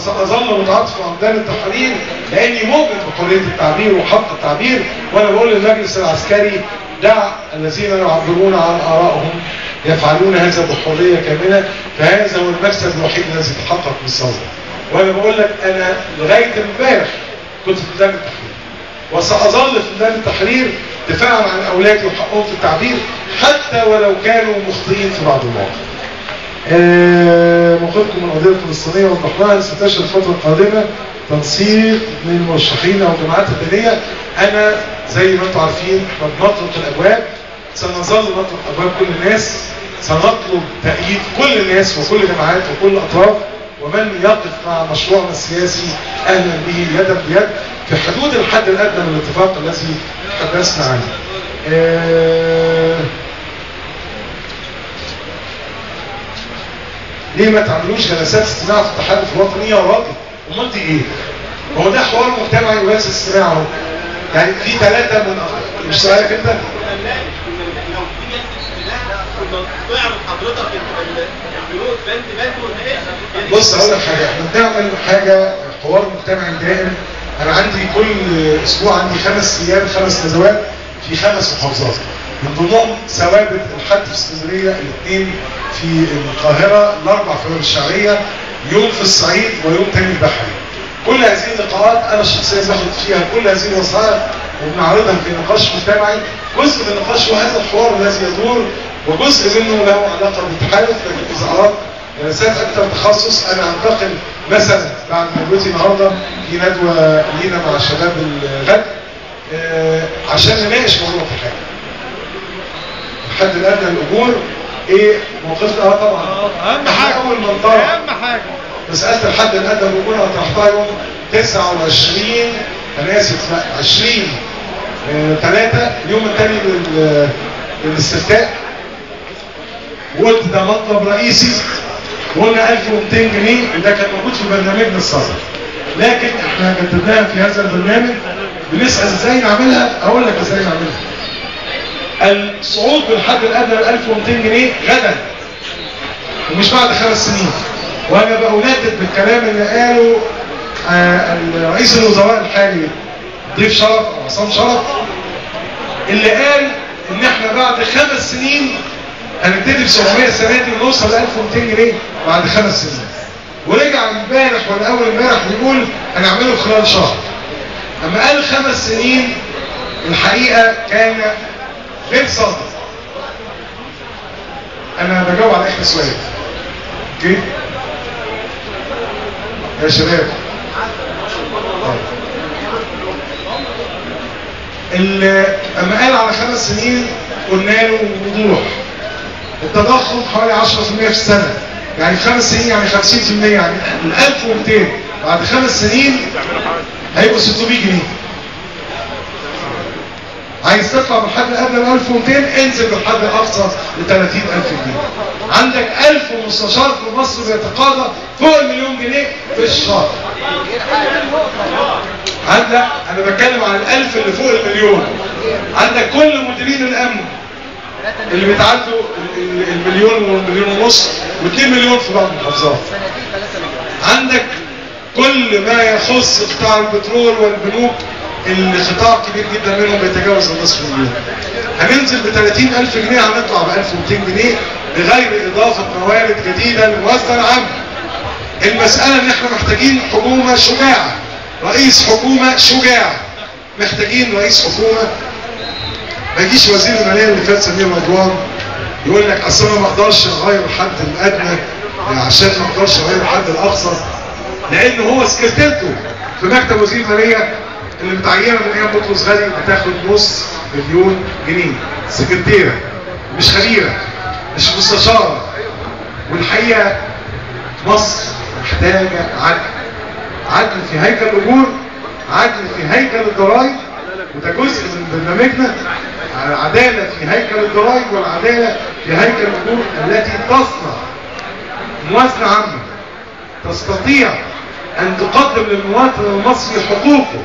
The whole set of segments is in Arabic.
وسأظل متعاطفا مع ميدان التحرير لأني مؤمن بحرية التعبير وحق التعبير. وأنا بقول للمجلس العسكري دع الذين يعبرون عن آرائهم يفعلون هذا بحرية كاملة، فهذا هو المكسب الوحيد الذي يتحقق بالثورة. وأنا بقول لك أنا لغاية امبارح كنت في ميدان التحرير وسأظل في ميدان التحرير دفاعا عن أولادي وحقهم في التعبير حتى ولو كانوا مخطئين في بعض المواقف. موقفكم من القضية الفلسطينية وضحناها. ستشهد الفترة القادمة تنسيق من المرشحين أو الجماعات الدينية. أنا زي ما أنتم عارفين بنطلق الأبواب، سنظل نطلق أبواب كل الناس، سنطلب تأييد كل الناس وكل الجماعات وكل الأطراف، ومن يقف مع مشروعنا السياسي أهلا به يدا بيد في حدود الحد الأدنى من الاتفاق الذي تحدثنا عنه. ليه ما تعملوش جلسات استماع في التحالف الوطني يا راجل؟ امال دي ايه؟ هو ده حوار مجتمعي وجلسه استماع اهو. يعني في 3 من مش سؤالك انت؟ بص اقول لك حاجه، احنا بنعمل حاجه حوار مجتمعي دائم. انا عندي كل اسبوع عندي 5 ايام 5 ندوات في 5 محافظات، من ضمنهم ثوابت الحد في اسكندريه، الاثنين في القاهره، الاربع في الشعريه، يوم في الصعيد ويوم تاني البحري. كل هذه اللقاءات انا شخصيا باخد فيها كل هذه الوسائل وبنعرضها في نقاش مجتمعي. جزء من النقاش هو هذا الحوار الذي يدور، وجزء منه له علاقه بالتحالف. لكن اذا اردت جلسات اكثر تخصص انا هنتقل مثلا بعد ندوتي النهارده في ندوه لينا مع شباب الغد عشان نناقش موضوع التحالف. الحد الادنى للاجور ايه موقفنا؟ طبعا اهم حاجه، اول من طرح اهم حاجه مساله الحد الادنى للاجور انا طرحتها يوم 29 انا اسف 20/3 اليوم الثاني للاستفتاء، وقلت ده مطلب رئيسي، وقلنا 1200 جنيه وده كان موجود في برنامجنا الصدر. لكن احنا جددناها في هذا البرنامج، بنسال ازاي نعملها. اقول لك ازاي نعملها. الصعود بالحد الادنى ل 1200 جنيه غدا ومش بعد 5 سنين. وانا بأندد بالكلام اللي قاله رئيس الوزراء الحالي ضيف شرف او عصام شرف، اللي قال ان احنا بعد 5 سنين هنبتدي ب 700 السنه دي ونوصل ل 1200 جنيه بعد 5 سنين. ورجع امبارح ولا اول امبارح بيقول هنعمله خلال شهر. اما قال 5 سنين الحقيقه كان غير صادق. انا بجاوب على احدى سؤال. اوكي يا شباب، اما قال على 5 سنين قلنا له بوضوح التضخم حوالي 10% في السنه، يعني 5 سنين يعني 50%، يعني ال 1200 بعد 5 سنين هيبقوا 600 جنيه. عايز تطلع بالحد الادنى ل 1200 انزل بالحد الاقصى ل 30,000 جنيه. عندك 1000 مستشار في مصر بيتقاضى فوق ال1,000,000 جنيه في الشهر. عندك انا بتكلم عن ال1000 اللي فوق ال1,000,000. عندك كل مديرين الامن اللي بيتعدوا ال1,000,000 و1,500,000 و2 مليون في بعض المحافظات. عندك كل ما يخص قطاع البترول والبنوك اللي قطاع كبير جدا منهم بيتجاوز النصف مليون. هننزل ب 30,000 جنيه، هنطلع ب 1200 جنيه بغير اضافه موارد جديده للموازنه العامه. المساله ان احنا محتاجين حكومه شجاعه، رئيس حكومه شجاع. محتاجين رئيس حكومه ما يجيش وزير الماليه اللي فات سمير رضوان يقول لك اصل انا ما اقدرش اغير الحد الادنى عشان ما اقدرش اغير الحد الاقصى، لان هو سكرتيرته في مكتب وزير الماليه اللي متعينه من ايام بطرس غالي بتاخد $500,000 جنيه. سكرتيره مش خبيره مش مستشاره. والحقيقه مصر محتاجه عدل، عدل في هيكل الاجور، عدل في هيكل الضرائب، وده جزء من برنامجنا. العداله في هيكل الضرائب والعداله في هيكل الاجور التي تصنع موازنه عامه تستطيع ان تقدم للمواطن المصري حقوقه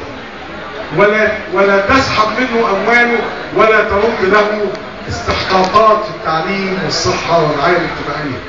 ولا تسحب منه امواله ولا ترد له استحقاقات في التعليم والصحه والرعايه الاجتماعيه.